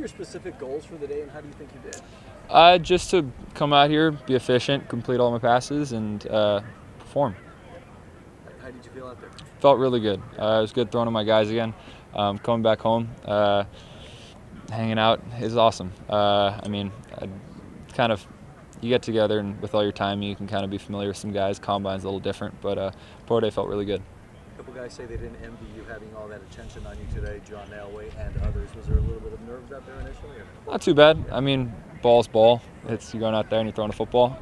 your specific goals for the day, and how do you think you did? Just to come out here, be efficient, complete all my passes, and perform. How did you feel out there? Felt really good. It was good throwing to my guys again. Coming back home, hanging out is awesome. I mean, you get together, and with all your time, you can kind of be familiar with some guys. Combine's a little different, but pro day felt really good. A couple guys say they didn't envy you having all that attention on you today, John Elway and others. Was there a little bit of nerves out there initially? Or? Not too bad. I mean, ball's ball. You're going out there and you're throwing a football.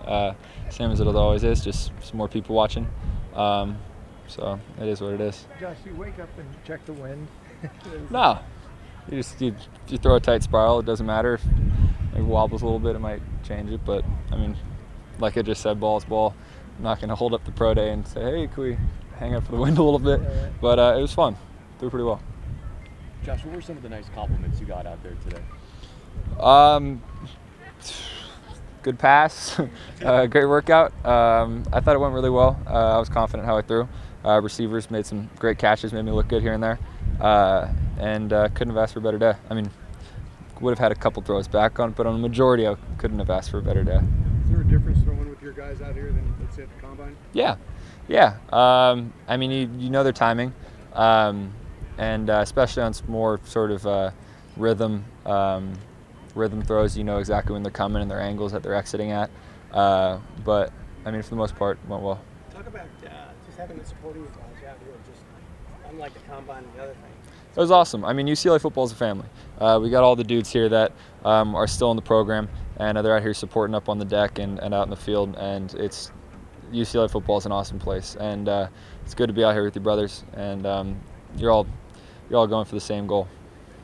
Same as it always is, just some more people watching. So it is what it is. Josh, you wake up and check the wind? No. You throw a tight spiral. It doesn't matter if it wobbles a little bit. It might change it, but I mean, like I just said, ball's ball. I'm not going to hold up the pro day and say, hey, can we hang up for the wind a little bit? Yeah, right. But it was fun. Threw pretty well. Josh, what were some of the nice compliments you got out there today? Good pass, great workout. I thought it went really well. I was confident how I threw. Receivers made some great catches, made me look good here and there, and couldn't have asked for a better day. I mean, would have had a couple throws back on, but on the majority, I couldn't have asked for a better day. Is there a difference throwing with your guys out here than, let's say, at the combine? Yeah. I mean, you know their timing, and especially on more sort of rhythm throws, you know exactly when they're coming and their angles that they're exiting at. But I mean, for the most part, it went well. Talk about just having the supporting guys out here, just unlike the combine and the other things. It was awesome. I mean, UCLA football is a family. We got all the dudes here that are still in the program, and they're out here supporting up on the deck and out in the field. And UCLA football is an awesome place, and it's good to be out here with your brothers. And you're all going for the same goal.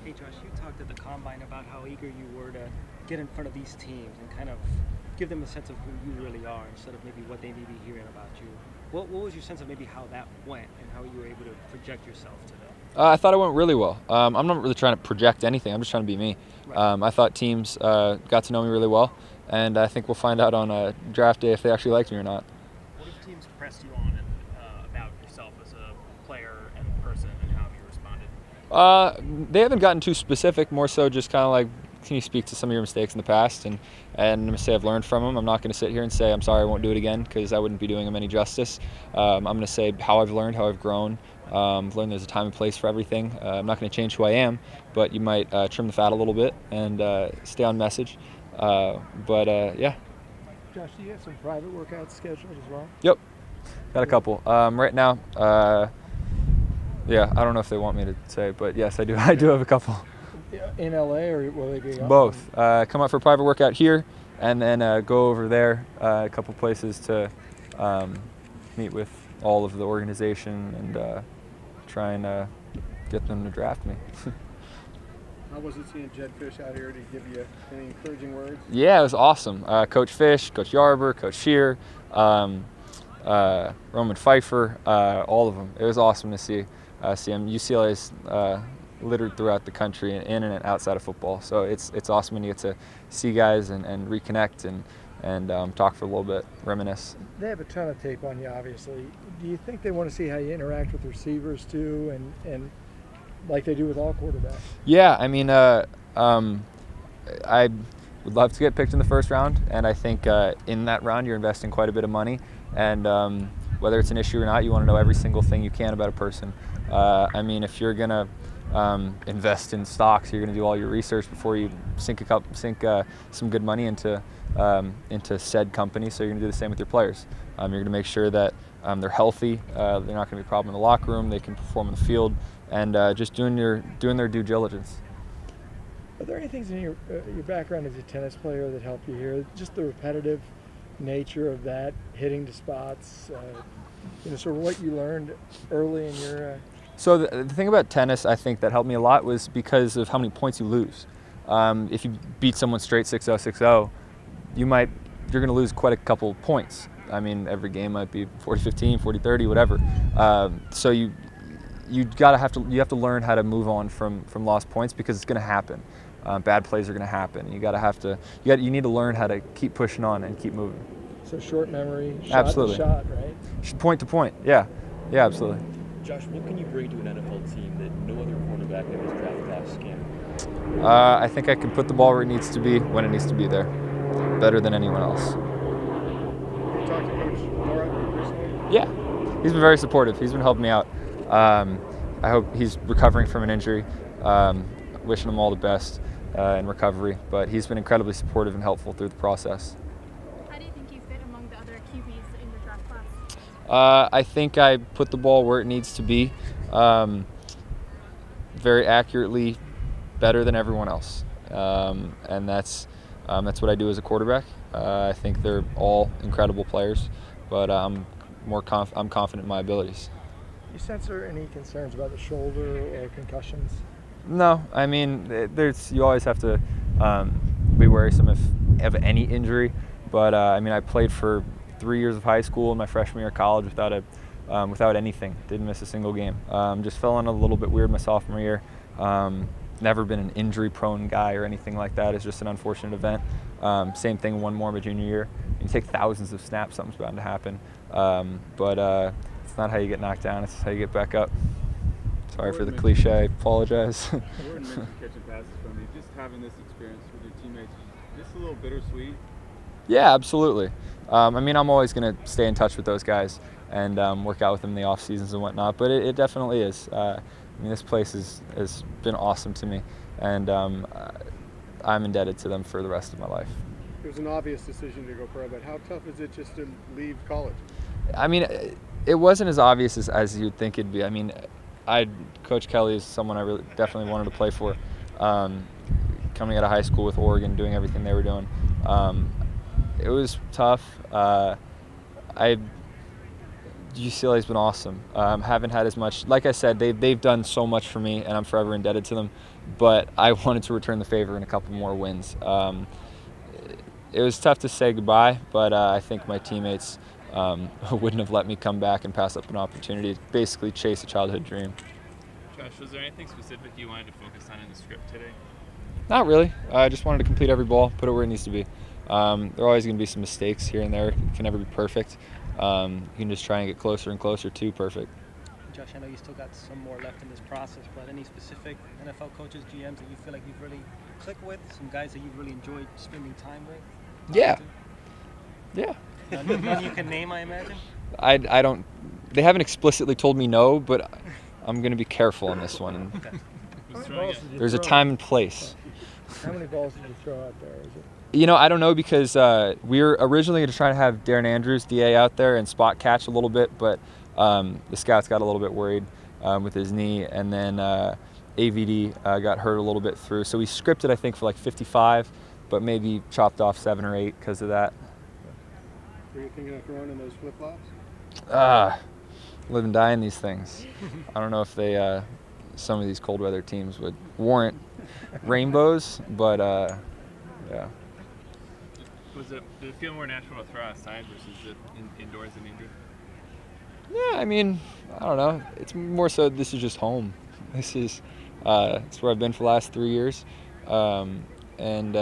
Hey Josh, you talked at the combine about how eager you were to get in front of these teams and kind of give them a sense of who you really are instead of maybe what they may be hearing about you. What was your sense of maybe how that went and how you were able to project yourself today? I thought it went really well. I'm not really trying to project anything. I'm just trying to be me. Right. I thought teams got to know me really well, and I think we'll find out on draft day if they actually liked me or not. What have teams pressed you on about yourself as a player and person, and how have you responded? They haven't gotten too specific, more so just kind of like, can you speak to some of your mistakes in the past, and I'm going to say I've learned from them. I'm not going to sit here and say I'm sorry, I won't do it again, because I wouldn't be doing them any justice. I'm going to say how I've learned, how I've grown. I've learned there's a time and place for everything. I'm not going to change who I am, but you might trim the fat a little bit and stay on message. Yeah. Josh, do you have some private workouts scheduled as well? Yep, got a couple. Right now, yeah, I don't know if they want me to say, but yes, I do. I do have a couple. In LA, or will they be both? Come out for a private workout here, and then go over there, a couple places to meet with all of the organization and try and get them to draft me. How was it seeing Jed Fish out here? Did he give you any encouraging words? Yeah, it was awesome. Coach Fish, Coach Yarber, Coach Shear, Roman Pfeiffer, all of them. It was awesome to see him. UCLA's littered throughout the country, in and outside of football. So it's awesome when you get to see guys and reconnect and talk for a little bit, reminisce. They have a ton of tape on you, obviously. Do you think they want to see how you interact with receivers too, and like they do with all quarterbacks? Yeah, I mean, I would love to get picked in the first round, and I think in that round you're investing quite a bit of money, and whether it's an issue or not, you want to know every single thing you can about a person. I mean, if you're gonna invest in stocks, you're going to do all your research before you sink some good money into said company. So you're going to do the same with your players. You're going to make sure that they're healthy, they're not going to be a problem in the locker room, they can perform in the field, and just doing their due diligence. Are there any things in your background as a tennis player that help you here? Just the repetitive nature of that, hitting the spots, sort of what you learned early in your. So the thing about tennis, I think, that helped me a lot was because of how many points you lose. If you beat someone straight 6-0, 6-0, you're going to lose quite a couple points. I mean, every game might be 40-15, 40-30, whatever. So you have to learn how to move on from lost points, because it's going to happen. Bad plays are going to happen. You need to learn how to keep pushing on and keep moving. So short memory, absolutely. Shot, right? Point to point, yeah, absolutely. Josh, what can you bring to an NFL team that no other cornerback in this draft class can? I think I can put the ball where it needs to be when it needs to be there, better than anyone else. You talked to Coach Laura recently? Yeah, he's been very supportive. He's been helping me out. I hope he's recovering from an injury. Wishing him all the best in recovery, but he's been incredibly supportive and helpful through the process. How do you think you fit among the other QBs in your draft class? I think I put the ball where it needs to be, very accurately, better than everyone else, and that's what I do as a quarterback. I think they're all incredible players, but I'm confident in my abilities. You sense there any concerns about the shoulder or concussions? No, I mean, you always have to be worrisome of any injury, but I mean, I played for 3 years of high school and my freshman year of college without anything. Didn't miss a single game. Just fell in a little bit weird my sophomore year. Never been an injury-prone guy or anything like that. It's just an unfortunate event. Same thing one more my junior year. You take thousands of snaps, something's bound to happen. But it's not how you get knocked down, it's how you get back up. Sorry for the cliche, I apologize. Jordan mentioned catching passes from you. Just having this experience with your teammates, just a little bittersweet. Yeah, absolutely. I mean, I'm always going to stay in touch with those guys and work out with them in the off seasons and whatnot, but it definitely is. I mean, this place has been awesome to me, and I'm indebted to them for the rest of my life. It was an obvious decision to go pro, but how tough is it just to leave college? I mean, it wasn't as obvious as you'd think it'd be. I mean, Coach Kelly is someone I really definitely wanted to play for. Coming out of high school with Oregon, doing everything they were doing, it was tough. UCLA's been awesome. Haven't had as much. Like I said, they've done so much for me, and I'm forever indebted to them. But I wanted to return the favor in a couple more wins. It was tough to say goodbye, but I think my teammates wouldn't have let me come back and pass up an opportunity to basically chase a childhood dream. Josh, was there anything specific you wanted to focus on in the script today? Not really. I just wanted to complete every ball, put it where it needs to be. There are always going to be some mistakes here and there. It can never be perfect. You can just try and get closer and closer to perfect. Josh, I know you still got some more left in this process, but any specific NFL coaches, GMs that you feel like you've really clicked with? Some guys that you've really enjoyed spending time with? Yeah. Yeah. None you can name, I imagine? I don't. They haven't explicitly told me no, but I'm going to be careful on this one. Okay. There's a time and place. How many balls did you throw out there? Is it? You know, I don't know, because we were originally going to try to have Darren Andrews, DA, out there and spot catch a little bit, but the scouts got a little bit worried with his knee, and then AVD got hurt a little bit through. So we scripted, I think, for like 55, but maybe chopped off 7 or 8 because of that. Were you thinking of throwing in those flip-flops? Live and die in these things. I don't know if they, some of these cold weather teams would warrant rainbows, but yeah. Did it feel more natural to throw outside versus indoors and indoor? Yeah, I mean, I don't know. It's more so this is just home. This is it's where I've been for the last 3 years, and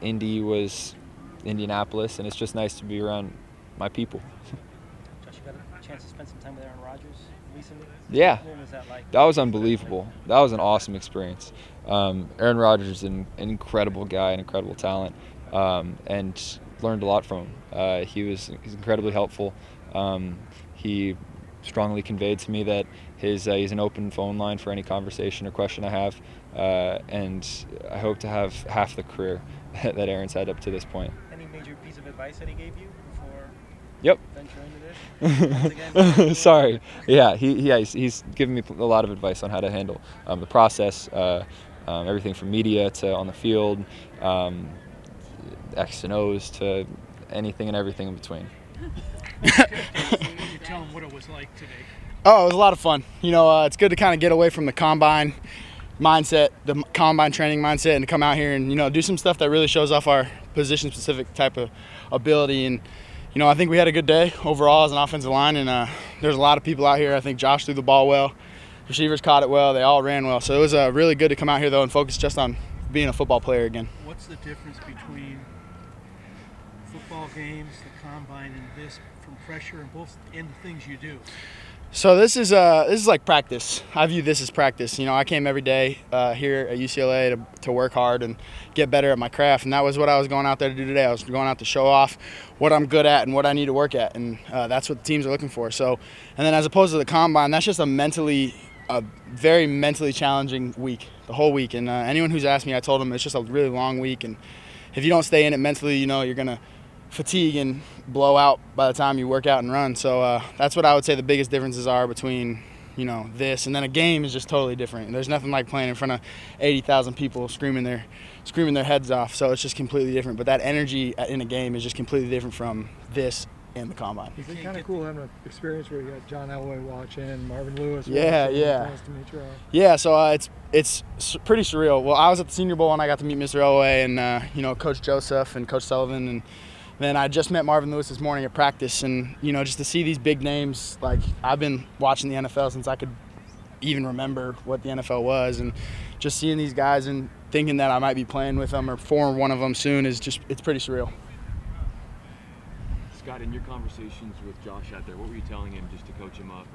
Indy was Indianapolis, and it's just nice to be around my people. Josh, you got a chance to spend some time with Aaron Rodgers recently? Yeah. What was that like? That was unbelievable. That was an awesome experience. Aaron Rodgers is an incredible guy, an incredible talent, and learned a lot from him. He's incredibly helpful. He strongly conveyed to me that he's an open phone line for any conversation or question I have, and I hope to have half the career that Aaron's had up to this point. Any major piece of advice that he gave you before Yep. venturing into this? Sorry. Yeah, he's given me a lot of advice on how to handle the process, everything from media to on the field, X and O's to anything and everything in between. Tell him what it was like today. Oh, it was a lot of fun. You know, it's good to kind of get away from the combine mindset, the combine training mindset, and to come out here and, you know, do some stuff that really shows off our position-specific type of ability. And, you know, I think we had a good day overall as an offensive line, and there's a lot of people out here. I think Josh threw the ball well. Receivers caught it well. They all ran well. So it was really good to come out here, though, and focus just on being a football player again. What's the difference between football games, the combine, and this from pressure and both in the things you do? So this is like practice. I view this as practice. You know, I came every day here at UCLA to work hard and get better at my craft, and that was what I was going out there to do today. I was going out to show off what I'm good at and what I need to work at, and that's what the teams are looking for. So, and then as opposed to the combine, that's just a very mentally challenging week, the whole week. And anyone who's asked me, I told them it's just a really long week, and if you don't stay in it mentally, you know, you're gonna fatigue and blow out by the time you work out and run. So that's what I would say the biggest differences are between, you know, this and then a game is just totally different. There's nothing like playing in front of 80,000 people screaming their heads off. So it's just completely different. But that energy in a game is just completely different from this and the combine. Is it kind of cool having an experience where you got John Elway watching, Marvin Lewis watching, Yeah. Yeah, so it's pretty surreal. Well, I was at the Senior Bowl and I got to meet Mr. Elway and you know, Coach Joseph and Coach Sullivan, and then I just met Marvin Lewis this morning at practice, and you know, just to see these big names, like I've been watching the NFL since I could even remember what the NFL was, and just seeing these guys and thinking that I might be playing with them or for one of them soon is just, it's pretty surreal. Scott, in your conversations with Josh out there, what were you telling him just to coach him up?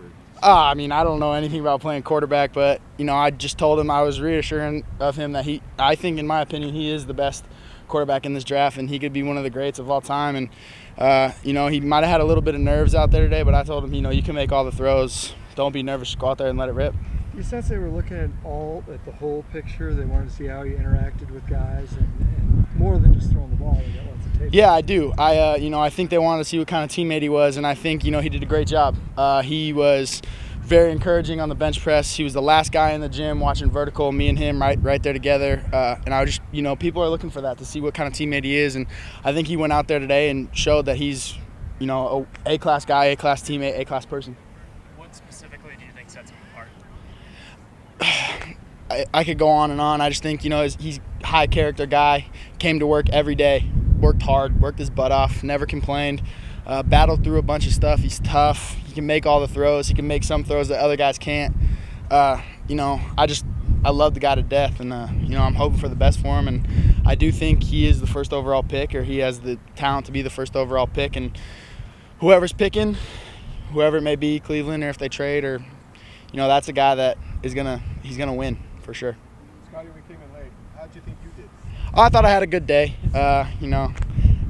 I mean, I don't know anything about playing quarterback, but you know, I just told him I was reassuring of him that I think in my opinion he is the best quarterback in this draft, and he could be one of the greats of all time. And you know, he might have had a little bit of nerves out there today, but I told him, you know, you can make all the throws. Don't be nervous. Go out there and let it rip. You sense they were looking at the whole picture. They wanted to see how you interacted with guys, and more than just throwing the ball. They got lots of tape. Yeah, I do. You know, I think they wanted to see what kind of teammate he was, and I think, you know, he did a great job. He was very encouraging on the bench press. He was the last guy in the gym watching vertical, me and him right there together. And I just, you know, people are looking for that, to see what kind of teammate he is. And I think he went out there today and showed that he's, you know, a A-class guy, A-class teammate, A-class person. What specifically do you think sets him apart? I could go on and on. I just think, you know, he's a high character guy, came to work every day, worked hard, worked his butt off, never complained. Battled through a bunch of stuff. He's tough. He can make all the throws. He can make some throws that other guys can't. You know, I love the guy to death, and you know, I'm hoping for the best for him. And I do think he is the first overall pick, or he has the talent to be the first overall pick. And whoever's picking, whoever it may be, Cleveland, or if they trade, or you know, that's a guy that he's gonna win for sure. Scotty, we came in late. How'd you think you did? Oh, I thought I had a good day. You know,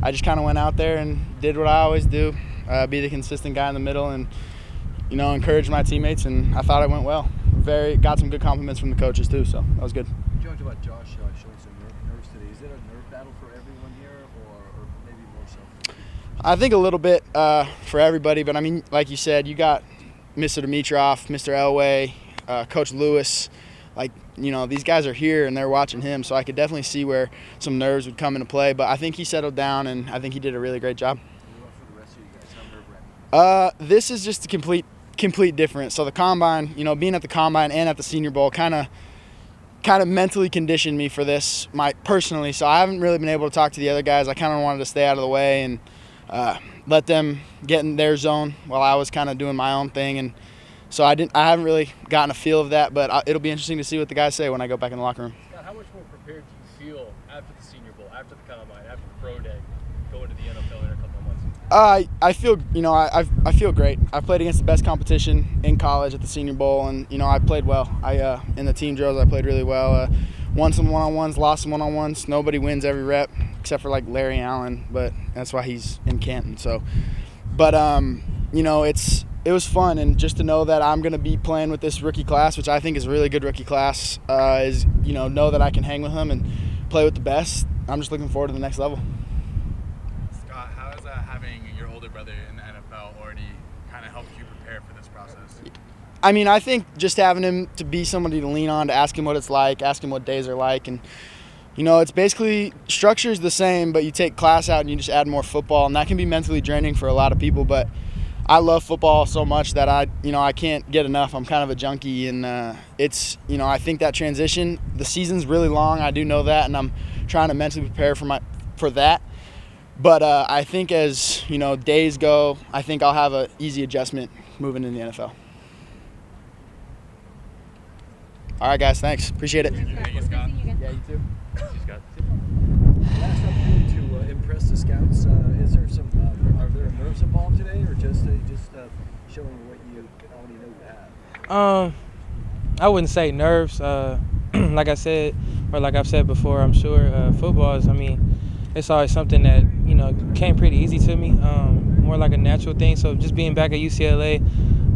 I just kind of went out there and did what I always do, be the consistent guy in the middle, and you know, encourage my teammates. And I thought it went well. Got some good compliments from the coaches too, so that was good. You talked about Josh showing some nerves today. Is it a nerve battle for everyone here, or maybe more so? I think a little bit for everybody, but I mean, like you said, you got Mr. Dimitrov, Mr. Elway, Coach Lewis. Like, you know, these guys are here and they're watching him, so I could definitely see where some nerves would come into play. But I think he settled down, and I think he did a really great job. For the rest of you guys, how nerve-wracking? This is just a complete difference. So the combine, you know, being at the combine and at the Senior Bowl kind of mentally conditioned me for this, personally. So I haven't really been able to talk to the other guys. I kind of wanted to stay out of the way and let them get in their zone while I was kind of doing my own thing. And so I haven't really gotten a feel of that, but it'll be interesting to see what the guys say when I go back in the locker room. Scott, how much more prepared do you feel after the Senior Bowl, after the combine, after the pro day, going to the NFL in a couple of months? I feel, you know, I feel great. I've played against the best competition in college at the Senior Bowl, and you know, I played well. In the team drills, I played really well. Won some one-on-ones, lost some one-on-ones. Nobody wins every rep except for like Larry Allen, but that's why he's in Canton. So, but you know, it was fun, and just to know that I'm going to be playing with this rookie class, which I think is a really good rookie class, is, you know that I can hang with them and play with the best. I'm just looking forward to the next level. Scott, how is having your older brother in the NFL already kind of helped you prepare for this process? I mean, I think just having him to be somebody to lean on, to ask him what it's like, ask him what days are like, and you know, it's basically, structure's the same, but you take class out and you just add more football, and that can be mentally draining for a lot of people, but I love football so much that I can't get enough. I'm kind of a junkie, and it's, you know, I think that transition, the season's really long. I do know that, and I'm trying to mentally prepare for that. But I think as, you know, days go, I think I'll have an easy adjustment moving into the NFL. All right, guys, thanks. Appreciate it. Thank you, Scott. Yeah, you too. Scott. Last opportunity to impress the scouts. is there some? Are there nerves involved today, or just showing what you already know you have? I wouldn't say nerves. Like I said, or like I've said before, I'm sure football is. I mean, it's always something that came pretty easy to me. More like a natural thing. So just being back at UCLA,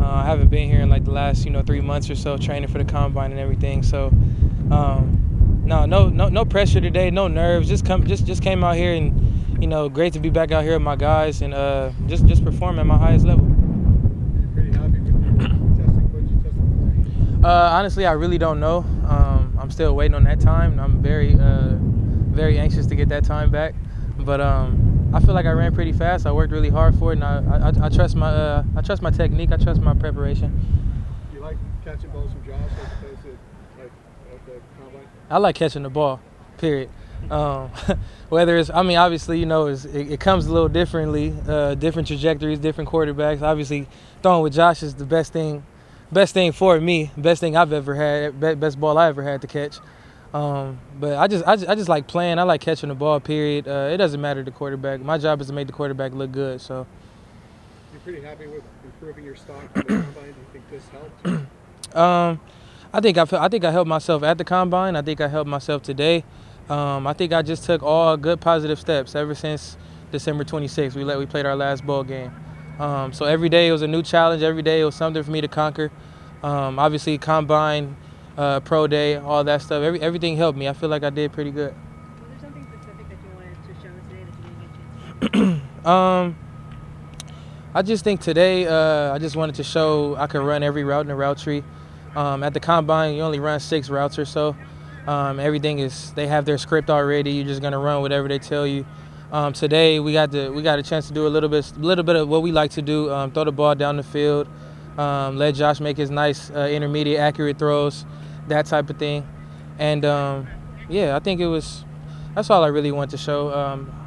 I haven't been here in like the last 3 months or so, training for the combine and everything. So no pressure today, no nerves. Just came out here and great to be back out here with my guys and just perform at my highest level. Pretty happy with your testing. What did you test for? Honestly, I really don't know. I'm still waiting on that time. I'm very anxious to get that time back. But I feel like I ran pretty fast. I worked really hard for it, and I trust my technique. I trust my preparation. You like catching balls from Josh as opposed to like at the combine? I like catching the ball. Period. Whether it's, I mean, obviously, it comes a little differently, different trajectories, different quarterbacks. Obviously, throwing with Josh is the best thing for me, best thing I've ever had, best ball I ever had to catch. But I just like playing. I like catching the ball. Period. It doesn't matter the quarterback. My job is to make the quarterback look good. So. You're pretty happy with improving your stock on the combine. Do you think this helped? I think I helped myself at the combine. I think I helped myself today. I think I just took all good positive steps ever since December 26th. We played our last bowl game. So every day it was a new challenge. Every day it was something for me to conquer. Obviously, combine, pro day, all that stuff. Everything helped me. I feel like I did pretty good. Was there something specific that you wanted to show us today that you didn't get a chance to? I just think today I just wanted to show I could run every route in the route tree. At the combine, you only run 6 routes or so. Everything is, they have their script already. You're just gonna run whatever they tell you. Today we got a chance to do a little bit of what we like to do. Throw the ball down the field, let Josh make his nice intermediate accurate throws, that type of thing. And yeah, I think that's all I really want to show.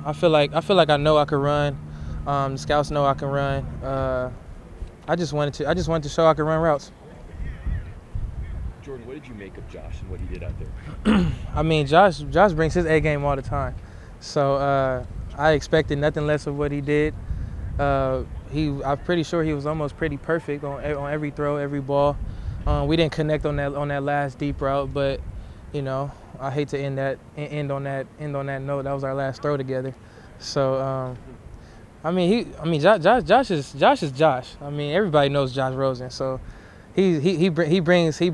I feel like I know I can run. The scouts know I can run. I just wanted to show I can run routes. Jordan, what did you make of Josh and what he did out there? I mean, Josh brings his A game all the time. So I expected nothing less of what he did. I'm pretty sure he was almost pretty perfect on every throw, every ball. We didn't connect on that last deep route, but I hate to end on that note. That was our last throw together. So Josh is Josh. I mean, everybody knows Josh Rosen. So he brings his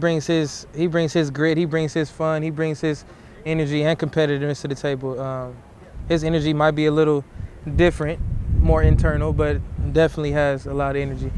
grit, he brings his fun, he brings his energy and competitiveness to the table. His energy might be a little different, more internal, but definitely has a lot of energy.